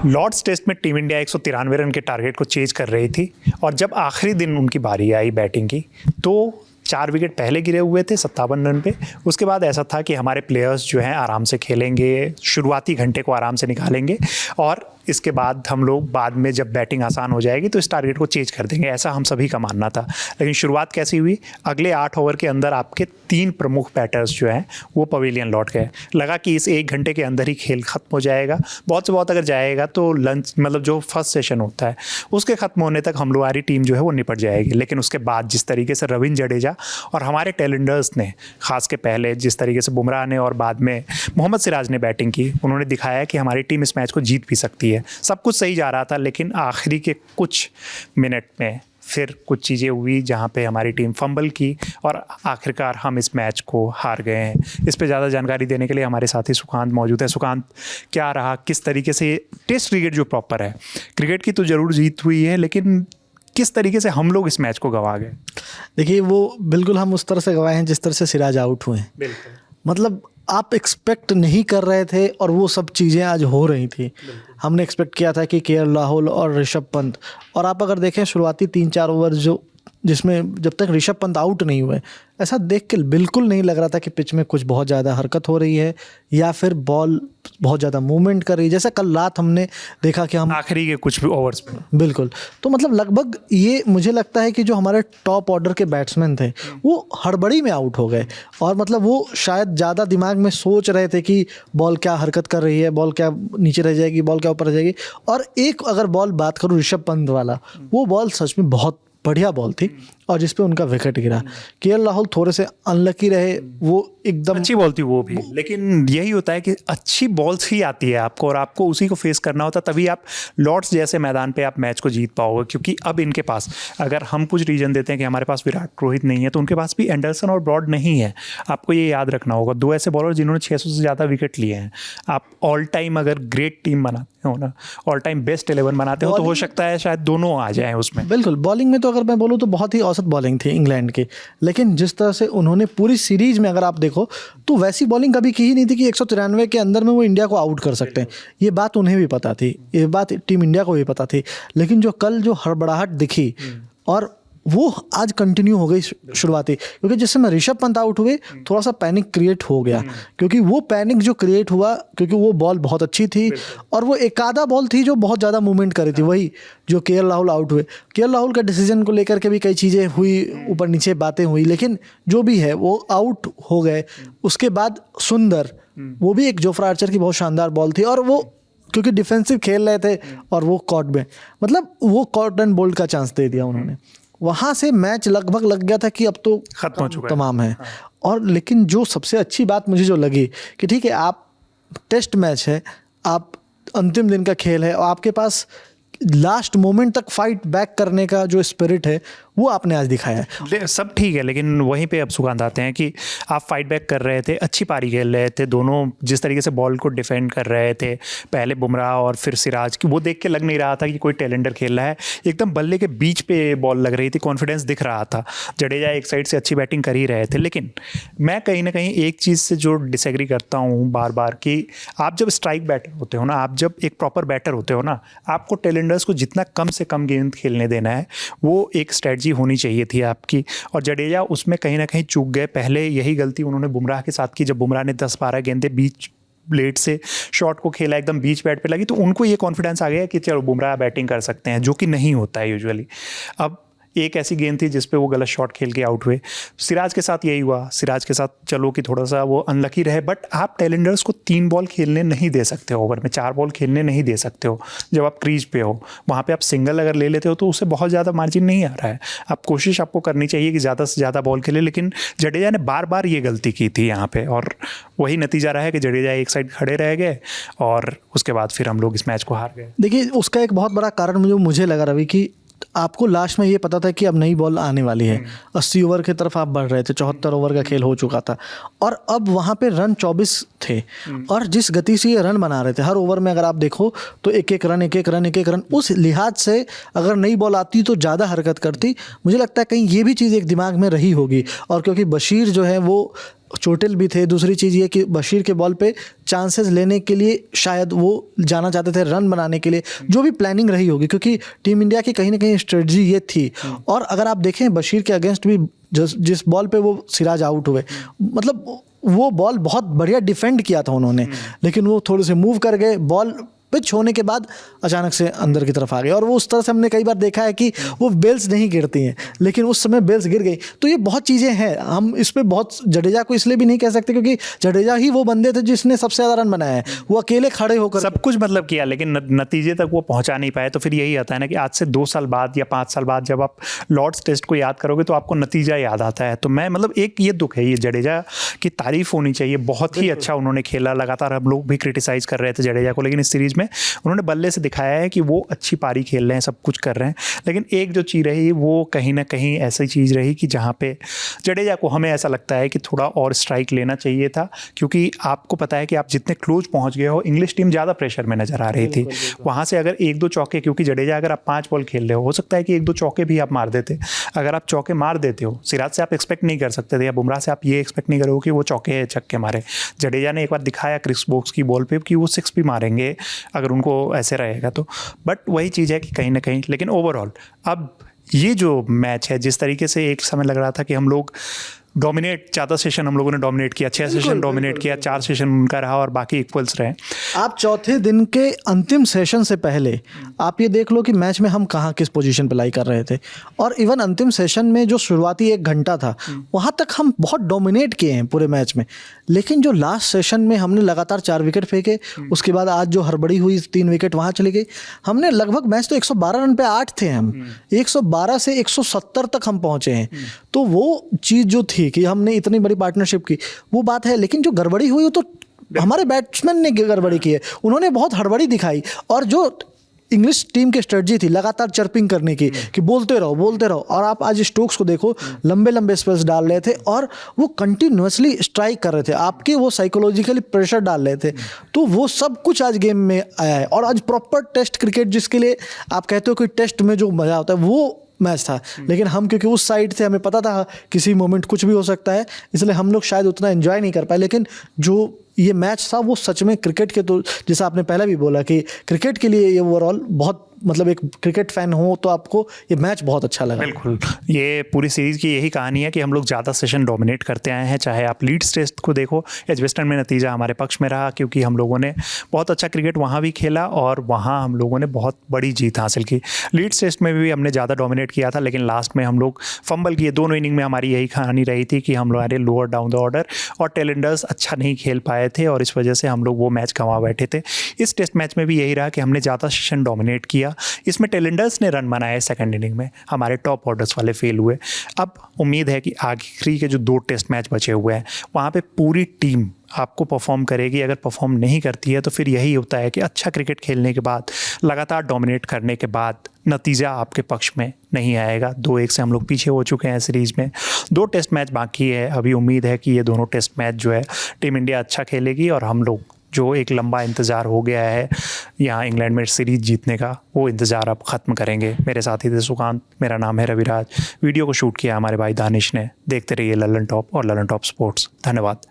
Lord's test में team India 193 run के target को चेज कर रही थी और जब आखिरी दिन उनकी बारी आई बैटिंग की तो 4 विकेट पहले गिरे हुए थे 57 रन पे। उसके बाद ऐसा था कि हमारे प्लेयर्स जो हैं आराम से खेलेंगे, शुरुआती घंटे को आराम से निकालेंगे और इसके बाद हम लोग बाद में जब बैटिंग आसान हो जाएगी तो इस टारगेट को चेंज कर देंगे, ऐसा हम सभी का मानना था। लेकिन शुरुआत कैसी हुई, अगले 8 ओवर के अंदर आपके 3 प्रमुख बैटर्स जो हैं वो पवेलियन लौट गए। लगा कि इस 1 घंटे के अंदर ही खेल खत्म हो जाएगा, बहुत से बहुत अगर जाएगा तो लंच मतलब जो फर्स्ट सेशन होता है उसके खत्म होने तक हम लोग हमारी टीम जो है वो निपट जाएगी। लेकिन उसके बाद जिस तरीके से रविंद्र जडेजा और हमारे टेलेंडर्स ने, खास के पहले जिस तरीके से बुमराह ने और बाद में मोहम्मद सिराज ने बैटिंग की, उन्होंने दिखाया कि हमारी टीम इस मैच को जीत भी सकती है। सब कुछ सही जा रहा था लेकिन आखिरी के कुछ मिनट में फिर कुछ चीज़ें हुई जहां पे हमारी टीम फंबल की और आखिरकार हम इस मैच को हार गए हैं। इस पे ज़्यादा जानकारी देने के लिए हमारे साथी सुकांत मौजूद है। सुकांत, क्या रहा, किस तरीके से टेस्ट क्रिकेट जो प्रॉपर है, क्रिकेट की तो ज़रूर जीत हुई है लेकिन किस तरीके से हम लोग इस मैच को गंवा गए? देखिए, वो बिल्कुल हम उस तरह से गंवाए हैं जिस तरह से सिराज आउट हुए हैं। बिल्कुल, मतलब आप एक्सपेक्ट नहीं कर रहे थे और वो सब चीज़ें आज हो रही थी। हमने एक्सपेक्ट किया था कि केएल राहुल और ऋषभ पंत, और आप अगर देखें शुरुआती 3-4 ओवर जिसमें जब तक ऋषभ पंत आउट नहीं हुए, ऐसा देख के बिल्कुल नहीं लग रहा था कि पिच में कुछ बहुत ज़्यादा हरकत हो रही है या फिर बॉल बहुत ज़्यादा मूवमेंट कर रही है, जैसा कल रात हमने देखा कि हम आखिरी के कुछ ओवर्स में। बिल्कुल। तो मतलब लगभग ये मुझे लगता है कि जो हमारे टॉप ऑर्डर के बैट्समैन थे वो हड़बड़ी में आउट हो गए और मतलब वो शायद ज़्यादा दिमाग में सोच रहे थे कि बॉल क्या हरकत कर रही है, बॉल क्या नीचे रह जाएगी, बॉल क्या ऊपर रह जाएगी। और एक अगर बॉल बात करूँ ऋषभ पंत वाला, वो बॉल सच में बहुत बढ़िया बॉल थी और जिस पे उनका विकेट गिरा। केएल राहुल थोड़े से अनलकी रहे, वो एकदम अच्छी बॉल थी वो भी, लेकिन यही होता है कि अच्छी बॉल्स ही आती है आपको और आपको उसी को फेस करना होता, तभी आप लॉर्ड्स जैसे मैदान पे आप मैच को जीत पाओगे। क्योंकि अब इनके पास, अगर हम कुछ रीजन देते हैं कि हमारे पास विराट रोहित नहीं है, तो उनके पास भी एंडरसन और ब्रॉड नहीं है। आपको ये याद रखना होगा, 2 ऐसे बॉलर जिन्होंने 600 से ज़्यादा विकेट लिए हैं। आप ऑल टाइम अगर ग्रेट टीम बनाते हो ना, ऑल टाइम बेस्ट 11 बनाते हो, तो हो सकता है शायद दोनों आ जाएँ उसमें। बिल्कुल। बॉलिंग में तो अगर मैं बोलूँ तो बहुत ही औसत बॉलिंग थी इंग्लैंड की, लेकिन जिस तरह से उन्होंने पूरी सीरीज में अगर आप देखो तो वैसी बॉलिंग कभी की ही नहीं थी कि 193 के अंदर में वो इंडिया को आउट कर सकते हैं। ये बात उन्हें भी पता थी, ये बात टीम इंडिया को भी पता थी। लेकिन जो कल जो हड़बड़ाहट दिखी और वो आज कंटिन्यू हो गई शुरुआती, क्योंकि जिस समय ऋषभ पंत आउट हुए थोड़ा सा पैनिक क्रिएट हो गया, क्योंकि वो पैनिक जो क्रिएट हुआ क्योंकि वो बॉल बहुत अच्छी थी और वो एक आधा बॉल थी जो बहुत ज़्यादा मूवमेंट कर रही थी, वही जो केएल राहुल आउट हुए। केएल राहुल का डिसीजन को लेकर के भी कई चीज़ें हुई, ऊपर नीचे बातें हुई, लेकिन जो भी है वो आउट हो गए। उसके बाद सुंदर, वो भी एक जोफ्रा आर्चर की बहुत शानदार बॉल थी और वो क्योंकि डिफेंसिव खेल रहे थे और वो कॉट में, मतलब वो कॉट एंड बोल्ड का चांस दे दिया उन्होंने। वहाँ से मैच लगभग लग गया था कि अब तो खत्म हो चुका तमाम है। और लेकिन जो सबसे अच्छी बात मुझे जो लगी कि ठीक है, आप टेस्ट मैच है, आप अंतिम दिन का खेल है और आपके पास लास्ट मोमेंट तक फाइट बैक करने का जो स्पिरिट है वो आपने आज दिखाया है। सब ठीक है, लेकिन वहीं पे अब सुकांत आते हैं कि आप फाइट बैक कर रहे थे, अच्छी पारी खेल रहे थे दोनों, जिस तरीके से बॉल को डिफेंड कर रहे थे, पहले बुमराह और फिर सिराज की, वो देख के लग नहीं रहा था कि कोई टेलेंडर खेल रहा है। एकदम बल्ले के बीच पे बॉल लग रही थी, कॉन्फिडेंस दिख रहा था। जडेजा एक साइड से अच्छी बैटिंग कर ही रहे थे। लेकिन मैं कहीं ना कहीं एक चीज़ से जो डिसएग्री करता हूँ बार बार कि आप जब स्ट्राइक बैटर होते हो ना, आप जब एक प्रॉपर बैटर होते हो ना, आपको टेलेंडर्स को जितना कम से कम गेंद खेलने देना है, वो एक स्ट्रेटजी होनी चाहिए थी आपकी। और जडेजा उसमें कहीं ना कहीं चूक गए। पहले यही गलती उन्होंने बुमराह के साथ की, जब बुमराह ने 10-12 गेंदें बीच ब्लेड से शॉट को खेला, एकदम बीच बैट पे लगी, तो उनको ये कॉन्फिडेंस आ गया कि चलो बुमराह बैटिंग कर सकते हैं, जो कि नहीं होता है यूजुअली। अब एक ऐसी गेंद थी जिस पे वो गलत शॉट खेल के आउट हुए। सिराज के साथ यही हुआ, सिराज के साथ चलो कि थोड़ा सा वो अनलकी रहे, बट आप टेलेंडर्स को 3 बॉल खेलने नहीं दे सकते हो, ओवर में 4 बॉल खेलने नहीं दे सकते हो। जब आप क्रीज पे हो, वहाँ पे आप सिंगल अगर ले लेते हो तो उससे बहुत ज़्यादा मार्जिन नहीं आ रहा है। आप कोशिश आपको करनी चाहिए कि ज़्यादा से ज़्यादा बॉल खेले, लेकिन जडेजा ने बार बार ये गलती की थी यहाँ पे, और वही नतीजा रहा है कि जडेजा एक साइड खड़े रह गए और उसके बाद फिर हम लोग इस मैच को हार गए। देखिए, उसका एक बहुत बड़ा कारण मुझे लगा रवि कि आपको लास्ट में ये पता था कि अब नई बॉल आने वाली है। 80 ओवर की तरफ आप बढ़ रहे थे, 74 ओवर का खेल हो चुका था और अब वहाँ पे रन 24 थे और जिस गति से ये रन बना रहे थे, हर ओवर में अगर आप देखो तो एक एक रन, उस लिहाज से अगर नई बॉल आती तो ज़्यादा हरकत करती। मुझे लगता है कहीं ये भी चीज़ एक दिमाग में रही होगी। और क्योंकि बशीर जो है वो चोटिल भी थे। दूसरी चीज़ ये कि बशीर के बॉल पे चांसेस लेने के लिए शायद वो जाना चाहते थे, रन बनाने के लिए, जो भी प्लानिंग रही होगी, क्योंकि टीम इंडिया की कहीं ना कहीं स्ट्रेटजी ये थी। और अगर आप देखें बशीर के अगेंस्ट भी जिस बॉल पे वो सिराज आउट हुए, मतलब वो बॉल बहुत बढ़िया डिफेंड किया था उन्होंने, लेकिन वो थोड़े से मूव कर गए, बॉल पिच होने के बाद अचानक से अंदर की तरफ आ गए। और वो उस तरह से हमने कई बार देखा है कि वो बेल्स नहीं गिरती हैं, लेकिन उस समय बेल्स गिर गई। तो ये बहुत चीज़ें हैं, हम इस पे बहुत जडेजा को इसलिए भी नहीं कह सकते क्योंकि जडेजा ही वो बंदे थे जिसने सबसे ज़्यादा रन बनाया है, वो अकेले खड़े होकर सब कुछ मतलब किया, लेकिन नतीजे तक वो पहुंचा नहीं पाए। तो फिर यही आता है ना कि आज से 2 साल बाद या 5 साल बाद जब आप लॉर्ड्स टेस्ट को याद करोगे तो आपको नतीजा याद आता है। तो मैं मतलब एक ये दुख है, ये जडेजा की तारीफ होनी चाहिए, बहुत ही अच्छा उन्होंने खेला। लगातार हम लोग भी क्रिटिसाइज कर रहे थे जडेजा को, लेकिन इस सीरीज में उन्होंने बल्ले से दिखाया है कि वो अच्छी पारी खेल रहे हैं, सब कुछ कर रहे हैं। लेकिन एक जो चीज़ रही वो कहीं ना कहीं ऐसी चीज़ रही कि जहाँ पे जडेजा को हमें ऐसा लगता है कि थोड़ा और स्ट्राइक लेना चाहिए था, क्योंकि आपको पता है कि आप जितने क्लोज पहुँच गए हो, इंग्लिश टीम ज़्यादा प्रेशर में नजर आ रही थी। वहाँ से अगर 1-2 चौके, क्योंकि जडेजा अगर आप 5 बॉल खेल रहे हो सकता है कि 1-2 चौके भी आप मार देते। अगर आप चौके मार देते हो, सिराज से आप एक्सपेक्ट नहीं कर सकते थे या बुमराह से आप ये एक्सपेक्ट नहीं करोगे कि वो चौके छक्के मारे। जडेजा ने एक बार दिखाया क्रिस वोक्स की बॉल पे कि वो 6 भी मारेंगे अगर उनको ऐसे रहेगा तो। बट वही चीज़ है कि कहीं ना कहीं, लेकिन ओवरऑल अब ये जो मैच है, जिस तरीके से एक समय लग रहा था कि हम लोग डोमिनेट, ज़्यादा सेशन हम लोगों ने डोमिनेट किया, 6 सेशन डोमिनेट किया, 4 सेशन उनका रहा और बाकी इक्वल्स रहे। आप चौथे दिन के अंतिम सेशन से पहले आप ये देख लो कि मैच में हम कहाँ किस पोजीशन पे लाई कर रहे थे। और इवन अंतिम सेशन में जो शुरुआती 1 घंटा था वहाँ तक हम बहुत डोमिनेट किए हैं पूरे मैच में, लेकिन जो लास्ट सेशन में हमने लगातार 4 विकेट फेंके, उसके बाद आज जो हड़बड़ी हुई 3 विकेट वहाँ चली गई। हमने लगभग मैच तो 112 रन पे 8 थे हम, 112 से 170 तक हम पहुँचे हैं। तो वो चीज़ जो थी कि हमने इतनी बड़ी पार्टनरशिप की, वो बात है। लेकिन जो गड़बड़ी हुई वो तो हमारे बैट्समैन ने गड़बड़ी की है, उन्होंने बहुत हड़बड़ी दिखाई। और जो इंग्लिश टीम की स्ट्रेटजी थी लगातार चर्पिंग करने की कि बोलते रहो। और आप आज स्टोक्स को देखो, लंबे लंबे स्पेल्स डाल रहे थे और वो कंटिन्यूअसली स्ट्राइक कर रहे थे, आपके वो साइकोलॉजिकली प्रेशर डाल रहे थे। तो वो सब कुछ आज गेम में आया है। और आज प्रॉपर टेस्ट क्रिकेट, जिसके लिए आप कहते हो कि टेस्ट में जो मज़ा होता है, वो मैच था। लेकिन हम क्योंकि उस साइड थे, हमें पता था किसी मोमेंट कुछ भी हो सकता है, इसलिए हम लोग शायद उतना एंजॉय नहीं कर पाए। लेकिन जो ये मैच था वो सच में क्रिकेट के, तो जैसा आपने पहले भी बोला कि क्रिकेट के लिए ये ओवरऑल बहुत, मतलब एक क्रिकेट फैन हो तो आपको ये मैच बहुत अच्छा लगा। बिल्कुल, ये पूरी सीरीज़ की यही कहानी है कि हम लोग ज़्यादा सेशन डोमिनेट करते आए हैं। चाहे आप लीड्स टेस्ट को देखो, एजबेस्टन में नतीजा हमारे पक्ष में रहा क्योंकि हम लोगों ने बहुत अच्छा क्रिकेट वहाँ भी खेला और वहाँ हम लोगों ने बहुत बड़ी जीत हासिल की। लीड्स टेस्ट में भी हमने ज़्यादा डोमिनेट किया था, लेकिन लास्ट में हम लोग फंबल किए। दोनों इनिंग में हमारी यही कहानी रही थी कि हम हमारे लोअर डाउन द ऑर्डर और टेलेंडर्स अच्छा नहीं खेल पाए थे और इस वजह से हम लोग वो मैच गंवा बैठे थे। इस टेस्ट मैच में भी यही रहा कि हमने ज़्यादा सेशन डोमिनेट किया। इसमें टेलेंडर्स ने रन बनाए सेकंड इनिंग में, हमारे टॉप ऑर्डर्स वाले फेल हुए। अब उम्मीद है कि आखिरी के जो 2 टेस्ट मैच बचे हुए हैं वहाँ पे पूरी टीम आपको परफॉर्म करेगी। अगर परफॉर्म नहीं करती है तो फिर यही होता है कि अच्छा क्रिकेट खेलने के बाद, लगातार डोमिनेट करने के बाद नतीजा आपके पक्ष में नहीं आएगा। 2-1 से हम लोग पीछे हो चुके हैं सीरीज़ में। 2 टेस्ट मैच बाकी है। अभी उम्मीद है कि ये दोनों टेस्ट मैच जो है टीम इंडिया अच्छा खेलेगी और हम लोग जो एक लंबा इंतज़ार हो गया है यहाँ इंग्लैंड में सीरीज़ जीतने का, वो इंतज़ार अब ख़त्म करेंगे। मेरे साथी थे सुकांत, मेरा नाम है रविराज। वीडियो को शूट किया हमारे भाई दानिश ने। देखते रहिए ललन टॉप और ललन टॉप स्पोर्ट्स। धन्यवाद।